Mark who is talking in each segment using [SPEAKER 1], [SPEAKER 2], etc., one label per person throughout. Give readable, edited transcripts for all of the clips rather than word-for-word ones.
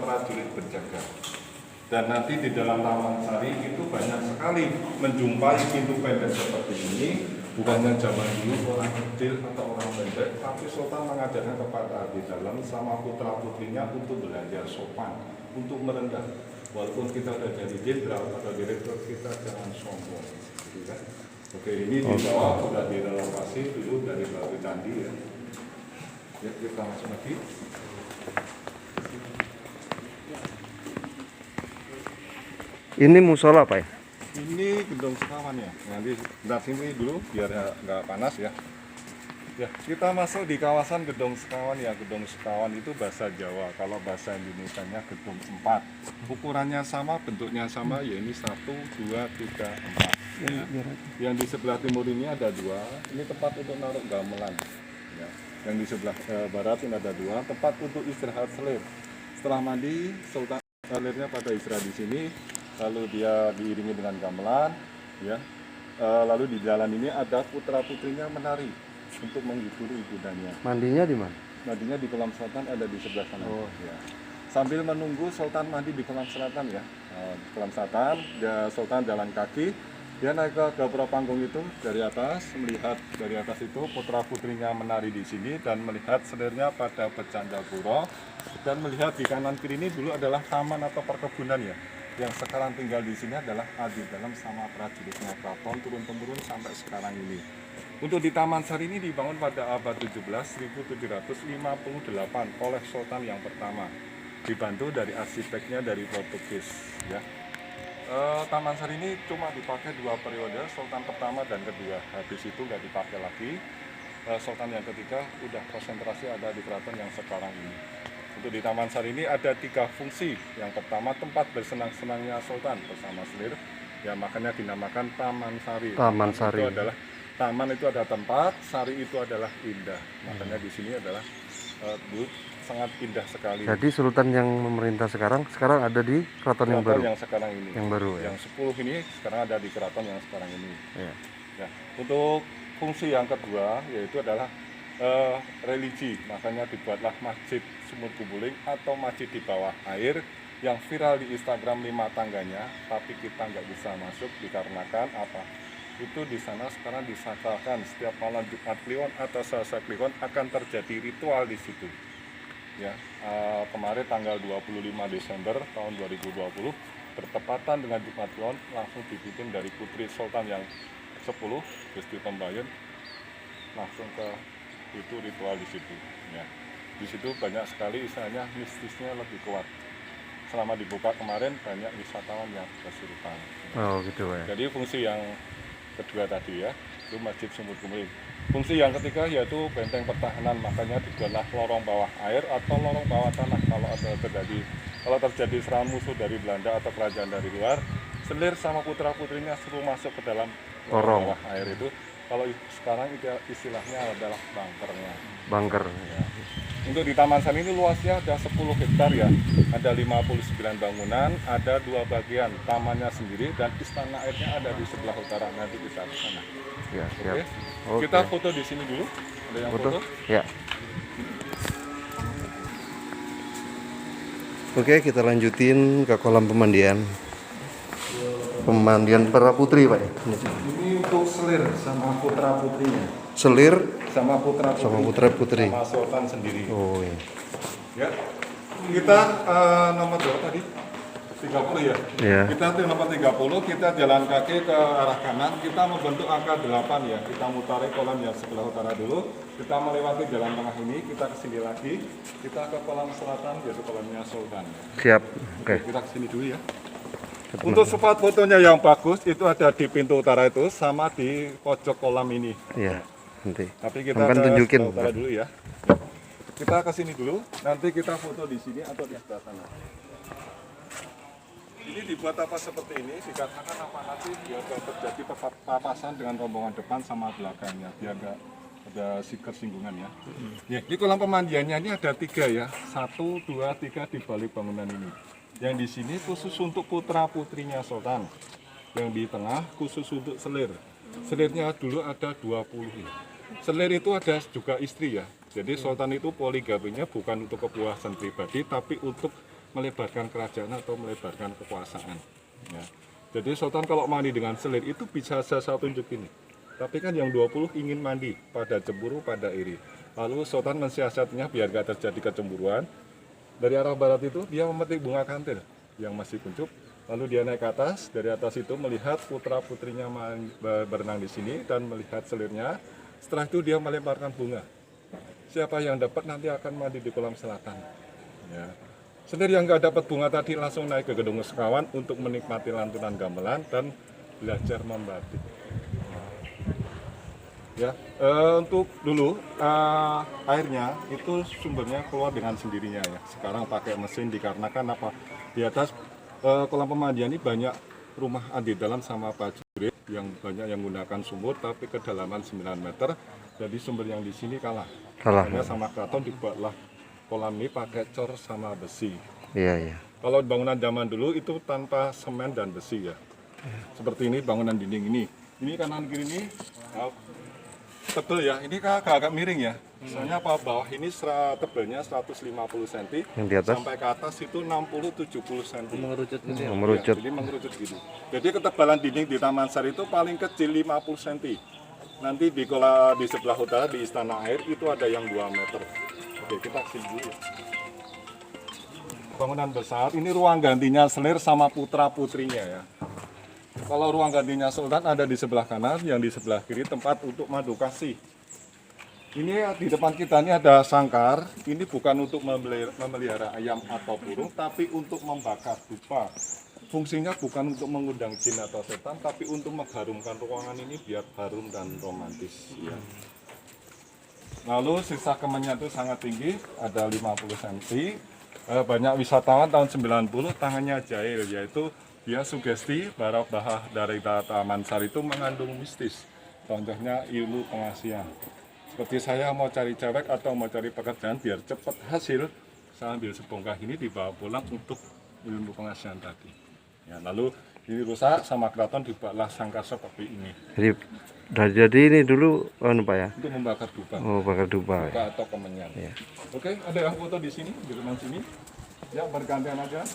[SPEAKER 1] prajurit berjaga. Dan nanti di dalam Taman Sari itu banyak sekali menjumpai pintu pendek seperti ini. Bukannya zaman dulu orang kecil atau orang pendek, tapi Sultan mengajarkan kepada abdi dalam sama putra putrinya untuk belajar sopan, untuk merendah. Walaupun kita sudah jadi jenderal atau direktur, kita jangan sombong, gitu kan? Oke, ini di bawah sudah direnovasi dulu dari batu candi ya. Ya, kita masuk lagi.
[SPEAKER 2] Ini musola Pak ya?
[SPEAKER 1] Ini gedung sekawan ya. Nanti sebentar sini dulu biar nggak panas ya. Ya, kita masuk di kawasan Gedung Sekawan ya. Gedung Sekawan itu bahasa Jawa. Kalau bahasa Indonesianya Gedung 4. Ukurannya sama, bentuknya sama, ya ini 1, 2, 3, 4. Ya. Yang di sebelah timur ini ada 2. Ini tempat untuk naruh gamelan. Ya. Yang di sebelah barat ini ada 2. Tempat untuk istirahat selir. Setelah mandi, Sultan selirnya pada istirahat di sini. Lalu dia diiringi dengan gamelan. Ya. Lalu di jalan ini ada putra-putrinya menari untuk menghibur ibundanya.
[SPEAKER 2] Mandinya di mana?
[SPEAKER 1] Mandinya di kolam selatan, ada di sebelah sana.
[SPEAKER 2] Oh.
[SPEAKER 1] Ya. Sambil menunggu Sultan mandi di kolam selatan ya. Kolam selatan, Sultan jalan kaki, dia naik ke gapura panggung itu dari atas, melihat dari atas itu putra putrinya menari di sini dan melihat selirnya pada pecanda puro, dan melihat di kanan kiri ini dulu adalah taman atau perkebunan ya. Yang sekarang tinggal di sini adalah abdi dalam sama prajuritnya keraton turun temurun sampai sekarang ini. Untuk di Taman Sari ini dibangun pada abad 17, 1758 oleh Sultan yang pertama, dibantu dari arsiteknya dari Portugis. Ya. Taman Sari ini cuma dipakai 2 periode, Sultan pertama dan kedua. Habis itu nggak dipakai lagi. Sultan yang ketiga udah konsentrasi ada di keraton yang sekarang ini. Untuk di Taman Sari ini ada 3 fungsi. Yang pertama tempat bersenang-senangnya Sultan bersama selir. Ya makanya dinamakan Taman Sari.
[SPEAKER 2] Taman Sari.
[SPEAKER 1] Itu adalah taman itu ada tempat, sari itu adalah indah. Makanya di sini adalah sangat indah sekali.
[SPEAKER 2] Jadi Sultan yang memerintah sekarang ada di keraton yang baru.
[SPEAKER 1] Yang sekarang ini.
[SPEAKER 2] Yang baru ya.
[SPEAKER 1] Yang 10 ini sekarang ada di keraton yang sekarang ini.
[SPEAKER 2] Ya.
[SPEAKER 1] Ya. Untuk fungsi yang kedua yaitu adalah religi. Makanya dibuatlah Masjid Sumur Gumbuling atau masjid di bawah air yang viral di Instagram 5 tangganya, tapi kita nggak bisa masuk dikarenakan apa? Itu di sana sekarang disakrakan setiap malam Jumat Kliwon atau Selasa Kliwon akan terjadi ritual di situ. Ya, kemarin tanggal 25 Desember tahun 2020 bertepatan dengan Jumat Kliwon langsung dipimpin dari Putri Sultan yang 10 Gusti Tembayun langsung ke itu ritual di situ. Ya, di situ banyak sekali istilahnya mistisnya lebih kuat. Selama dibuka kemarin banyak wisatawan yang kesurupan.
[SPEAKER 2] Oh gitu ya.
[SPEAKER 1] Jadi fungsi yang kedua tadi ya, itu Masjid Sumur Gumbuling. Fungsi yang ketiga yaitu benteng pertahanan, makanya dibuatlah lorong bawah air atau lorong bawah tanah kalau terjadi serangan musuh dari Belanda atau kerajaan dari luar, selir sama putra putrinya suruh masuk ke dalam lorong bawah air itu. Kalau sekarang istilahnya adalah bunkernya.
[SPEAKER 2] Bunker.
[SPEAKER 1] Ya. Untuk di Taman Sari ini luasnya ada 10 hektar ya, ada 59 bangunan, ada 2 bagian, tamannya sendiri dan istana airnya ada di sebelah utara, nanti kita ke sana.
[SPEAKER 2] Ya, siap.
[SPEAKER 1] Oke.
[SPEAKER 2] Oke.
[SPEAKER 1] Kita foto di sini dulu. Ada yang foto?
[SPEAKER 2] Ya. Oke, kita lanjutin ke kolam pemandian. Pemandian para putri, Pak.
[SPEAKER 1] Ini untuk selir sama putra putrinya.
[SPEAKER 2] Selir
[SPEAKER 1] Sama putra putri.
[SPEAKER 2] sama putra putri.
[SPEAKER 1] Sama Sultan sendiri.
[SPEAKER 2] Oh iya.
[SPEAKER 1] Ya. Kita nomor berapa tadi? 30 ya?
[SPEAKER 2] Iya.
[SPEAKER 1] Kita tuh nomor 30, kita jalan kaki ke arah kanan, kita membentuk angka 8 ya. Kita mutari kolam yang sebelah utara dulu, kita melewati jalan tengah ini, kita ke sini lagi, kita ke kolam selatan yaitu kolamnya Sultan.
[SPEAKER 2] Siap. Oke.
[SPEAKER 1] Kita ke sini dulu ya. Untuk spot fotonya yang bagus itu ada di pintu utara itu sama di pojok kolam ini.
[SPEAKER 2] Iya. Nanti.
[SPEAKER 1] Tapi kita
[SPEAKER 2] Kamu kan
[SPEAKER 1] ke
[SPEAKER 2] tunjukin.
[SPEAKER 1] sebelah utara dulu ya. Kita ke sini dulu, nanti kita foto di sini atau di sebelah sana. Ini dibuat apa seperti ini, dikatakan apa nanti biar terjadi papasan dengan rombongan depan sama belakangnya, biar nggak ada kersinggungan ya. Ya. Di kolam pemandiannya ini ada 3 ya, 1, 2, 3 di balik bangunan ini. Yang di sini khusus untuk putra putrinya Sultan, yang di tengah khusus untuk selir. Selirnya dulu ada 20 ya. Selir itu ada juga istri ya. Jadi Sultan itu poligaminya bukan untuk kepuasan pribadi, tapi untuk melebarkan kerajaan atau melebarkan kekuasaan. Ya. Jadi Sultan kalau mandi dengan selir itu bisa saya tunjuk ini. Tapi kan yang 20 ingin mandi pada cemburu, pada iri. Lalu Sultan mensiasatinya biar gak terjadi kecemburuan. Dari arah barat itu dia memetik bunga kantil yang masih kuncup. Lalu dia naik ke atas, dari atas itu melihat putra-putrinya berenang di sini dan melihat selirnya. Setelah itu dia melemparkan bunga. Siapa yang dapat nanti akan mandi di kolam selatan. Ya. Selir yang nggak dapat bunga tadi langsung naik ke Gedung Sekawan untuk menikmati lantunan gamelan dan belajar membatik. Ya, untuk dulu airnya itu sumbernya keluar dengan sendirinya ya. Sekarang pakai mesin dikarenakan apa? Di atas kolam pemandian ini banyak rumah abdi dalam sama prajurit yang banyak yang menggunakan sumur tapi kedalaman 9 meter. Jadi sumber yang di sini kalah. Hanya sama keraton dibuatlah kolam ini pakai cor sama besi.
[SPEAKER 2] Iya, iya.
[SPEAKER 1] Kalau bangunan zaman dulu itu tanpa semen dan besi ya. Seperti ini bangunan dinding ini. Ini kanan kiri ini tebel ya. Ini agak miring ya. Misalnya apa bawah ini tebelnya 150 cm.
[SPEAKER 2] Yang di atas
[SPEAKER 1] sampai ke atas itu 60-70 cm.
[SPEAKER 3] Mengerucut gitu ya?
[SPEAKER 2] mengerucut.
[SPEAKER 1] Ya, jadi mengerucut gitu. Jadi ketebalan dinding di Taman Sari itu paling kecil 50 cm. Nanti di sebelah utara di Istana Air itu ada yang 2 meter. Oke, kita sini dulu ya. Bangunan besar, ini ruang gantinya selir sama putra-putrinya ya. Kalau ruang gantinya Sultan ada di sebelah kanan, yang di sebelah kiri tempat untuk madu kasih. Ini di depan kita ini ada sangkar, ini bukan untuk memelihara ayam atau burung, tapi untuk membakar dupa. Fungsinya bukan untuk mengundang jin atau setan, tapi untuk mengharumkan ruangan ini biar harum dan romantis. Ya. Lalu sisa kemennya itu sangat tinggi, ada 50 cm. Banyak wisatawan tahun 90 tangannya jahil, yaitu dia sugesti bahwa dari Taman Sari itu mengandung mistis. Contohnya ilmu pengasihan. Seperti saya mau cari cewek atau mau cari pekerjaan biar cepat hasil, saya ambil sebongkah ini dibawa pulang untuk ilmu pengasihan tadi. Ya, lalu ini rusak sama keraton dibuatlah sangkar seperti ini.
[SPEAKER 2] Jadi ini dulu Pak ya.
[SPEAKER 1] Untuk membakar dupa.
[SPEAKER 2] Oh, bakar dupa.
[SPEAKER 1] Dupa atau kemenyan.
[SPEAKER 2] Ya.
[SPEAKER 1] Oke, ada yang foto di sini, di depan sini. Ya, bergantian aja.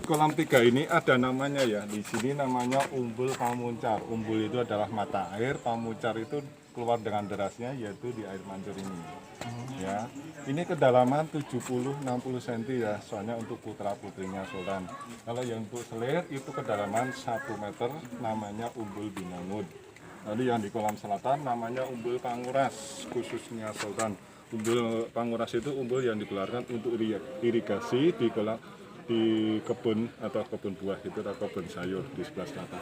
[SPEAKER 1] Kolam 3 ini ada namanya ya. Di sini namanya Umbul Pamuncar. Umbul itu adalah mata air, Pamuncar itu keluar dengan derasnya yaitu di air mancur ini. Ya. Ini kedalaman 70-60 cm ya, soalnya untuk putra-putrinya Sultan. Kalau yang untuk selir itu kedalaman 1 meter, namanya Umbul Binangun. Lalu yang di kolam selatan namanya Umbul Panguras, khususnya Sultan. Umbul Panguras itu umbul yang dikeluarkan untuk irigasi di kebun atau kebun buah itu atau kebun sayur di sebelah selatan.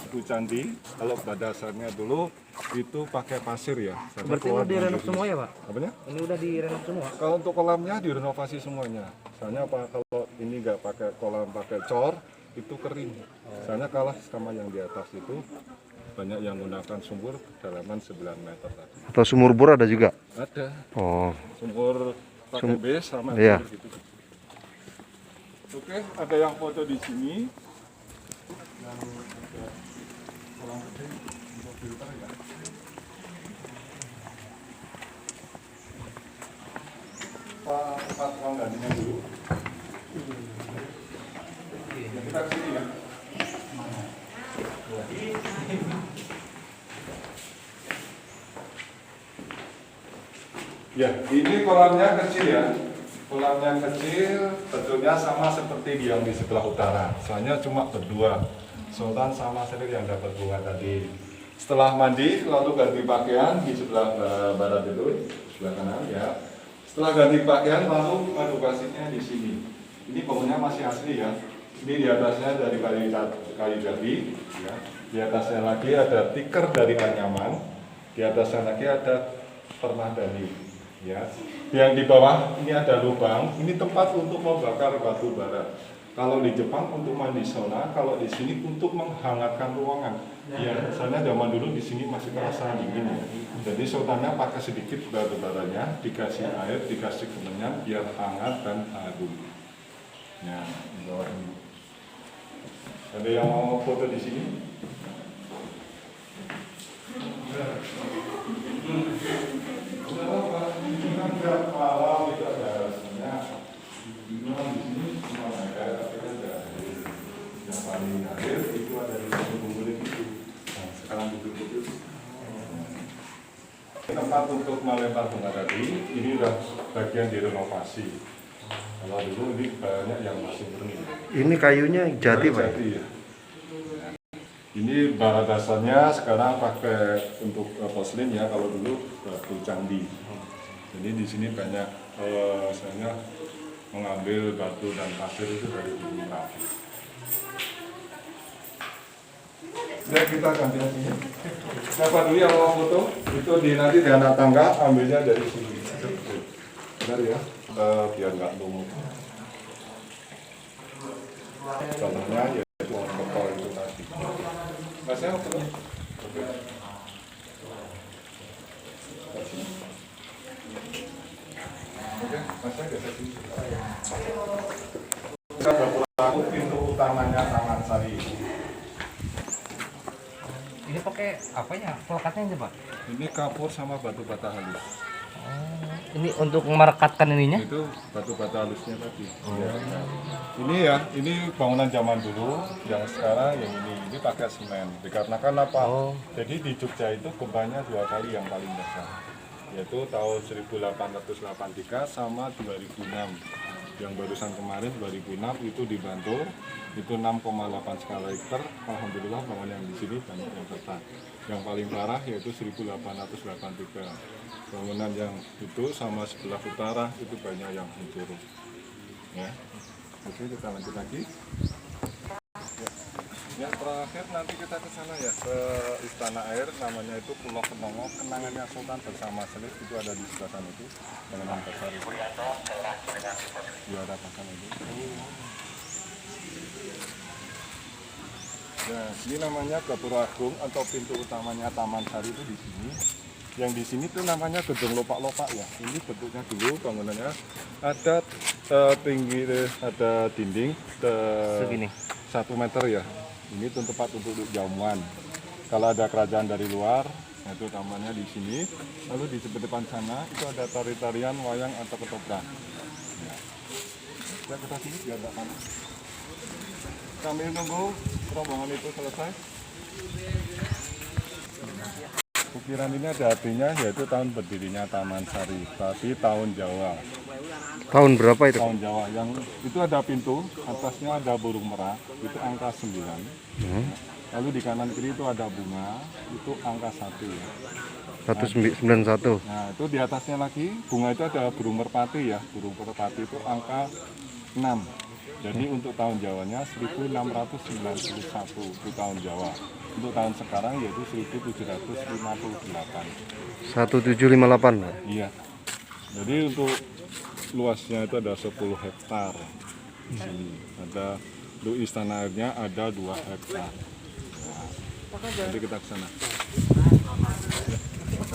[SPEAKER 1] Itu candi, kalau pada dasarnya dulu itu pakai pasir ya.
[SPEAKER 3] Berarti udah direnov semua ya Pak?
[SPEAKER 1] Apanya?
[SPEAKER 3] Ini udah direnov semua?
[SPEAKER 1] Kalau untuk kolamnya direnovasi semuanya. Soalnya apa, kalau ini nggak pakai kolam pakai cor itu kering. Soalnya kalah sama yang di atas itu banyak yang menggunakan sumur kedalaman 9 meter tadi.
[SPEAKER 2] Atau sumur bor ada juga?
[SPEAKER 1] Ada.
[SPEAKER 2] Oh.
[SPEAKER 1] Sumur pakai bes sama
[SPEAKER 2] Iya.
[SPEAKER 1] gitu. Oke, ada yang foto di sini. Yang ada kolam gede untuk filter ya. Tempat ruang gantinya dulu. Ya, kita ke sini ya. Ya, ini kolamnya kecil ya. Kolamnya kecil, bentuknya sama seperti yang di sebelah utara. Soalnya cuma berdua, Sultan sama selir yang dapat bunga tadi. Setelah mandi, lalu ganti pakaian di sebelah barat itu, sebelah kanan ya. Setelah ganti pakaian, lalu madu kasihnya di sini. Ini bangunnya masih asli ya. Ini di atasnya dari kayu jati, ya. Di atasnya lagi ada tikar dari anyaman. Di atasnya lagi ada permadani, ya. Yang di bawah ini ada lubang. Ini tempat untuk membakar batu bara. Kalau di Jepang untuk mandi sauna, kalau di sini untuk menghangatkan ruangan. Ya, soalnya zaman dulu di sini masih terasa dingin ya. Jadi sultannya pakai sedikit batu baranya, dikasih air, dikasih kemenyan biar hangat dan harum. Ya, di bawah ini. Ada yang mau foto di sini? Malam melempar bunga tadi, ini udah bagian direnovasi. Kalau dulu ini banyak yang masih murni.
[SPEAKER 2] Ini kayunya jati, Pak.
[SPEAKER 1] Jati ya. Ini bahan dasarnya sekarang pakai untuk porselin ya. Kalau dulu batu candi. Jadi di sini banyak saya mengambil batu dan pasir itu dari gunung Merapi. Ya kita ganti lagi. Siapa dulu yang mau foto? Itu nanti di anak tangga ambilnya dari sini. Benar ya? Biar nggak lumut. Contohnya ya botol itu tadi. Masnya foto? Oke. Oke, masnya geser sini. Kita berlaku pintu utamanya Taman Sari.
[SPEAKER 3] Ini pakai apa ya? Pelekatnya aja, Pak?
[SPEAKER 1] Ini kapur sama batu bata halus.
[SPEAKER 3] Ini untuk merekatkan ininya?
[SPEAKER 1] Itu batu bata halusnya tadi. Ya. Ini bangunan zaman dulu, yang sekarang yang ini pakai semen. Dikarenakan apa? Jadi di Jogja itu gempanya 2 kali yang paling besar, yaitu tahun 1883 sama 2006. Yang barusan kemarin 2006 itu di Bantul, itu 6,8 skala Richter. Alhamdulillah bangunan yang di sini banyak yang retak. Yang paling parah yaitu 1883. Bangunan yang itu sama sebelah utara itu banyak yang hancur. Ya. Oke, kita lanjut lagi. Ya, terakhir nanti kita ke sana ya, ke Istana Air, namanya itu Pulau Kenongo, kenangannya Sultan bersama Selit, itu ada di sebelah sana itu, bangunan besar itu. Di ada pasang itu. Ya, ini namanya Gapura Agung atau pintu utamanya Taman Sari itu di sini. Yang di sini tuh namanya gedung lopak-lopak ya. Ini bentuknya dulu bangunannya ada tinggi, ada dinding
[SPEAKER 3] Segini.
[SPEAKER 1] 1 meter ya. Ini tuh tempat untuk jamuan. Kalau ada kerajaan dari luar, itu tamannya di sini. Lalu di sebelah depan sana itu ada tari-tarian wayang atau ketoprak. Ya, kita sini biar nggak panas. Kami tunggu rombongan itu selesai. Ukiran ini ada artinya yaitu tahun berdirinya Taman Sari, tapi tahun Jawa.
[SPEAKER 2] Tahun berapa itu?
[SPEAKER 1] Tahun Jawa yang itu ada pintu, atasnya ada burung merak, itu angka 9. Lalu di kanan kiri itu ada bunga, itu angka 1 ya.
[SPEAKER 2] 191.
[SPEAKER 1] Nah, itu di atasnya lagi bunga itu ada burung merpati ya. Burung merpati itu angka 6. Jadi untuk tahun Jawanya 1691 itu tahun Jawa. Untuk tahun sekarang yaitu 1758.
[SPEAKER 2] 1758.
[SPEAKER 1] Iya. Jadi untuk luasnya itu ada 10 hektar. Di sini ada untuk Istana Airnya ada 2 hektar. Nah, nanti kita ke sana.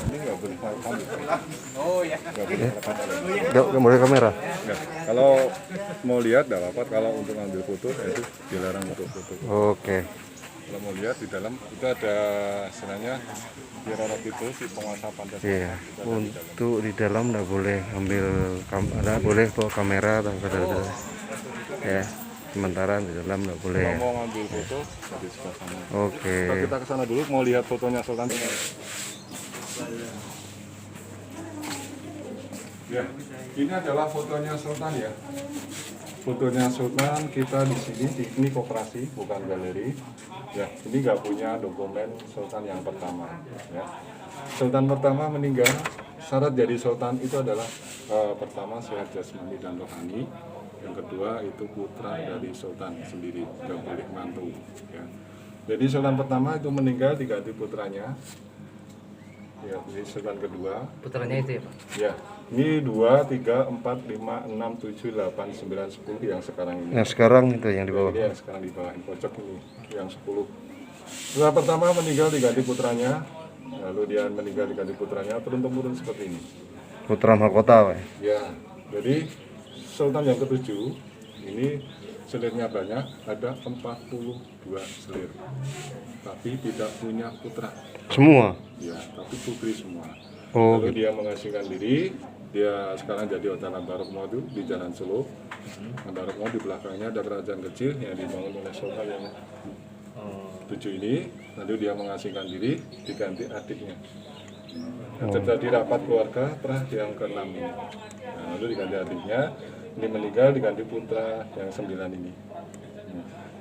[SPEAKER 1] Ini nggak boleh rekam. Oh ya.
[SPEAKER 2] Nggak boleh kamera.
[SPEAKER 1] Nggak. Kalau mau lihat nggak apa-apa. Kalau untuk ngambil foto itu dilarang untuk foto.
[SPEAKER 2] Oke.
[SPEAKER 1] Kalau mau lihat di dalam itu ada istilahnya Kirara itu si penguasa Pancasila.
[SPEAKER 2] Iya. Untuk di dalam nggak boleh ambil nggak boleh bawa kamera atau saudara. Ya. Sementara di dalam nggak boleh.
[SPEAKER 1] Kalau mau ngambil foto di sebelah sana.
[SPEAKER 2] Oke.
[SPEAKER 1] Kita ke sana dulu mau lihat fotonya Sultan. Ya, ini adalah fotonya Sultan ya. Fotonya Sultan kita di sini, ini koperasi bukan galeri. Ya, ini nggak punya dokumen Sultan yang pertama. Ya. Sultan pertama meninggal. Syarat jadi Sultan itu adalah pertama sehat jasmani dan rohani. Yang kedua itu putra dari Sultan sendiri, nggak boleh mantu. Ya. Jadi Sultan pertama itu meninggal diganti putranya. Ya, ini Sultan kedua.
[SPEAKER 3] Putranya itu ya, Pak?
[SPEAKER 1] Ya, ini 2, 3, 4, 5, 6, 7, 8, 9, 10 yang sekarang ini.
[SPEAKER 2] Nah sekarang itu yang di bawah.
[SPEAKER 1] Ini yang sekarang di bawah, ini pojok ini, yang 10. Setelah pertama meninggal diganti putranya, lalu dia meninggal diganti putranya, turun-temurun seperti ini.
[SPEAKER 2] Putra Mahkota, Pak.
[SPEAKER 1] Ya, jadi Sultan yang ketujuh, ini selirnya banyak, ada 42 selir. Tapi tidak punya putra.
[SPEAKER 2] Semua.
[SPEAKER 1] Ya, tapi putri semua.
[SPEAKER 2] Oh,
[SPEAKER 1] Lalu
[SPEAKER 2] gitu.
[SPEAKER 1] dia mengasingkan diri, dia sekarang jadi Hotel Ambarukmo di Jalan Solo. Ambarukmo di belakangnya ada kerajaan kecil yang dibangun oleh Sultan yang 7 ini. Lalu dia mengasingkan diri, diganti adiknya. Terjadi rapat keluarga pernah yang ke-6 ini. Nah, lalu diganti adiknya, ini meninggal diganti putra yang 9 ini.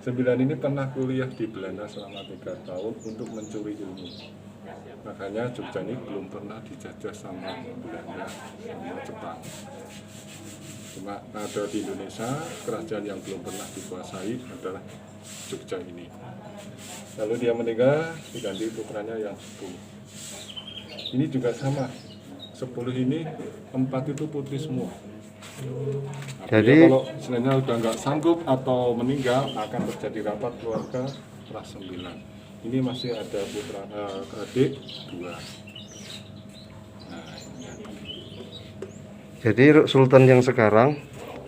[SPEAKER 1] 9 ini pernah kuliah di Belanda selama 3 tahun untuk mencuri ilmu. Makanya Jogja ini belum pernah dijajah sama Belanda, sama Jepang. Cuma ada di Indonesia, kerajaan yang belum pernah dikuasai adalah Jogja ini. Lalu dia meninggal, diganti putranya yang 10. Ini juga sama, 10 ini 4 itu putri semua.
[SPEAKER 2] Jadi
[SPEAKER 1] kalau istilahnya udah nggak sanggup atau meninggal, akan terjadi rapat keluarga kelas 9. Ini masih ada putra adik 2. Nah, ini.
[SPEAKER 2] jadi Sultan yang sekarang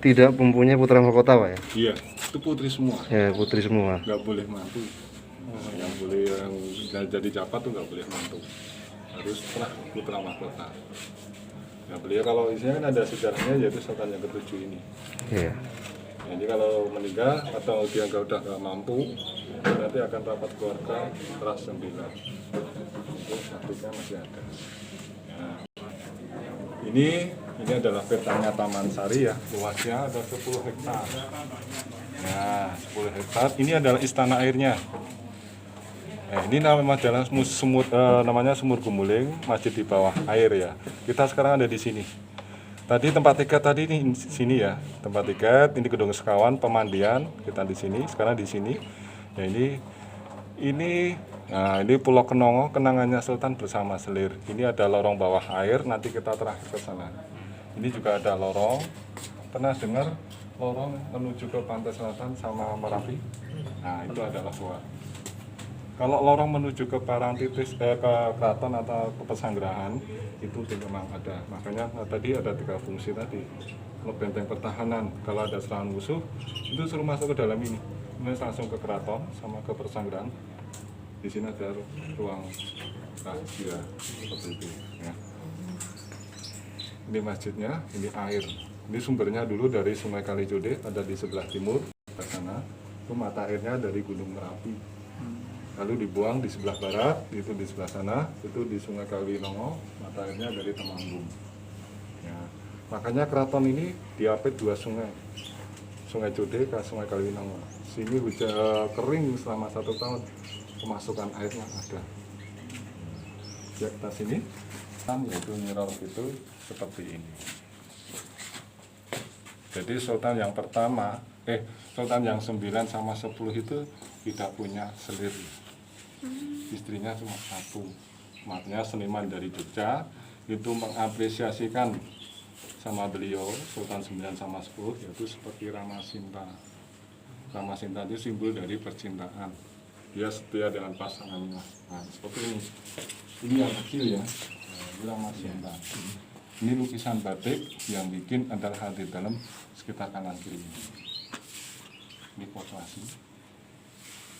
[SPEAKER 2] tidak mempunyai putra mahkota, Pak ya?
[SPEAKER 1] Iya, itu putri semua.
[SPEAKER 2] Ya, putri semua.
[SPEAKER 1] Nggak boleh mantu. Yang boleh yang jadi jabat tuh nggak boleh mantu. Harus putra mahkota. Nah, beliau kalau isinya kan ada sejarahnya, yaitu Sultan yang ke-7 ini.
[SPEAKER 2] Iya.
[SPEAKER 1] Jadi kalau meninggal atau dia udah nggak mampu, nanti akan rapat keluarga kelas 9. Itu aktifnya masih ada. Nah, ini adalah petanya Taman Sari ya, luasnya ada 10 hektar. Nah, 10 hektar. Ini adalah istana airnya. Ini namanya Sumur Gumuling, masjid di bawah air ya. Kita sekarang ada di sini. Tadi tempat tiket tadi ini sini ya, tempat tiket. Ini Gedung Sekawan, pemandian. Kita di sini, sekarang di sini. Ya ini Pulau Kenongo, kenangannya Sultan bersama Selir. Ini ada lorong bawah air. Nanti kita terakhir ke sana. Ini juga ada lorong. Pernah dengar lorong menuju ke pantai selatan sama Merapi? Nah itu adalah gua. Kalau lorong menuju ke Parangtritis, ke keraton atau ke Pesanggerahan itu memang ada. Makanya tadi ada 3 fungsi tadi. Kalau benteng pertahanan, kalau ada serangan musuh itu suruh masuk ke dalam ini. Ini langsung ke keraton sama ke Pesanggerahan. Di sini ada ruang rahasia seperti itu. Ya. Ini masjidnya, ini air. Ini sumbernya dulu dari Sungai Kalijodo, ada di sebelah timur ke sana. Itu mata airnya dari Gunung Merapi. Lalu dibuang di sebelah barat, itu di sebelah sana, itu di Sungai Kalinongo, mata airnya dari Temanggung. Ya, makanya keraton ini diapit 2 sungai, Sungai Jode ke Sungai Kalinongo. Sini hujan kering selama 1 tahun, pemasukan airnya ada. Ya, kita sini, yaitu mirror itu seperti ini. Jadi Sultan yang pertama, Sultan yang 9 sama 10 itu tidak punya selir. Istrinya cuma 1. Makanya seniman dari Jogja itu mengapresiasikan sama beliau Sultan 9 sama 10, yaitu seperti Rama Sinta. Rama Sinta itu simbol dari percintaan. Dia setia dengan pasangannya. Nah, seperti ini. Ini yang kecil ya. Ini Rama Sinta. Ini lukisan batik yang bikin adalah di dalam sekitar kanan kiri. Ini foto asli.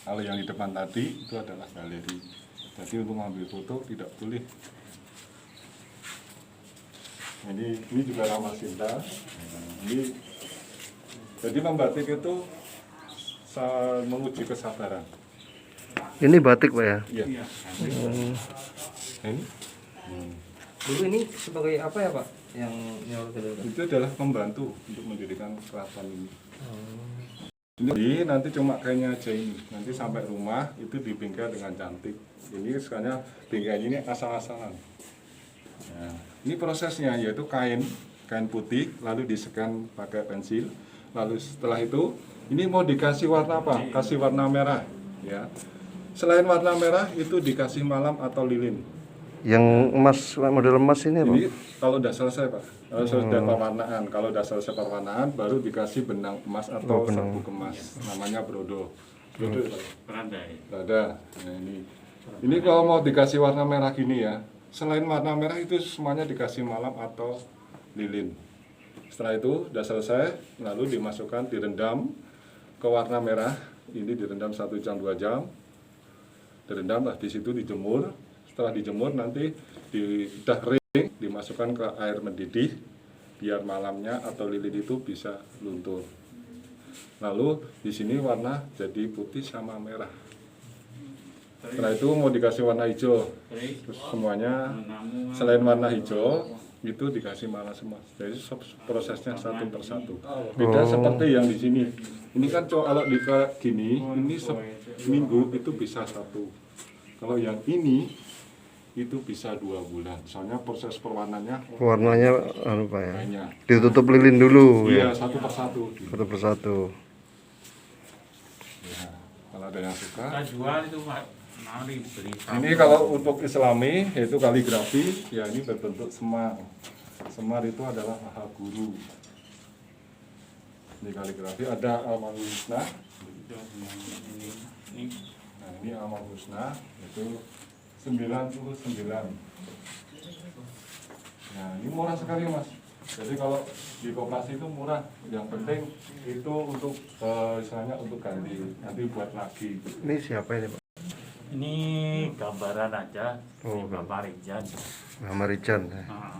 [SPEAKER 1] Kalau yang di depan tadi itu adalah galeri. Jadi untuk mengambil foto tidak boleh. Ini juga Rama Sinta. Ini jadi membatik itu menguji kesabaran.
[SPEAKER 2] Ini batik, Pak ya?
[SPEAKER 1] Iya. Ini
[SPEAKER 3] Dulu ini sebagai apa ya Pak? Yang
[SPEAKER 1] itu adalah pembantu untuk mendirikan keraton ini. Jadi nanti cuma kayaknya aja ini. Nanti sampai rumah itu dibingkai dengan cantik. Ini sekarang bingkai ini asal-asalan. Nah, ini prosesnya yaitu kain putih lalu disekan pakai pensil. Lalu setelah itu ini mau dikasih warna apa? Kasih warna merah, ya. Selain warna merah itu dikasih malam atau lilin.
[SPEAKER 2] Yang emas, model emas ini apa?
[SPEAKER 1] Ini kalau udah selesai Pak, kalau sudah pewarnaan, kalau udah selesai pewarnaan baru dikasih benang emas atau sabuk emas, namanya brodo. Brodo berada. Nah ini kalau mau dikasih warna merah gini ya, selain warna merah itu semuanya dikasih malam atau lilin. Setelah itu udah selesai, lalu dimasukkan direndam ke warna merah. Ini direndam 1 jam 2 jam, direndam lah di situ dijemur. Setelah dijemur nanti udah kering, dimasukkan ke air mendidih biar malamnya atau lilin itu bisa luntur. Lalu di sini warna jadi putih sama merah. Setelah itu mau dikasih warna hijau. Terus semuanya selain warna hijau itu dikasih malah semua. Jadi prosesnya satu persatu. Beda seperti yang di sini. Ini kan kalau di gini, ini seminggu itu bisa satu. Kalau yang ini itu bisa 2 bulan. Soalnya proses perwarnanya
[SPEAKER 2] Warnanya anu Pak ya.
[SPEAKER 1] banyak.
[SPEAKER 2] Ditutup lilin dulu
[SPEAKER 1] Iya,
[SPEAKER 2] ya.
[SPEAKER 1] satu persatu.
[SPEAKER 2] Satu persatu.
[SPEAKER 1] Ya, kalau ada yang suka.
[SPEAKER 4] Kita jual itu Pak, mari beli.
[SPEAKER 1] Ini kalau untuk Islami yaitu kaligrafi, ya ini berbentuk semar. Semar itu adalah maha guru. Di kaligrafi ada Amal Husna.
[SPEAKER 4] Ini
[SPEAKER 1] Nah, ini Amal Husna itu 99. Nah, ini murah sekali Mas. Jadi kalau di koperasi itu murah. Yang penting itu untuk istilahnya untuk ganti, nanti buat lagi.
[SPEAKER 2] Ini siapa ini Pak?
[SPEAKER 4] ini gambaran aja.
[SPEAKER 2] Oh,
[SPEAKER 4] Ini Bapak Rizan.
[SPEAKER 2] Nama Rican. Ya.
[SPEAKER 4] Nah,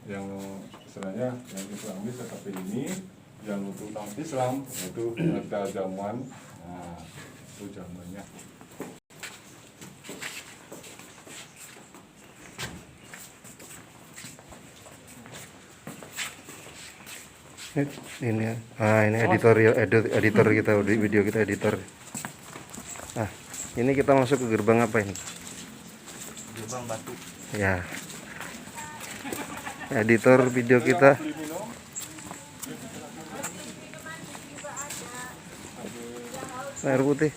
[SPEAKER 1] Yang istilahnya yang Islami seperti ini, yang untuk non Islam yaitu ada jamuan. Nah, itu jamuannya.
[SPEAKER 2] Ini ya. Ah, ini editor kita di video kita editor. Ah, ini kita masuk ke gerbang apa ini?
[SPEAKER 4] Gerbang Batu.
[SPEAKER 2] Ya. Editor video kita. Air putih.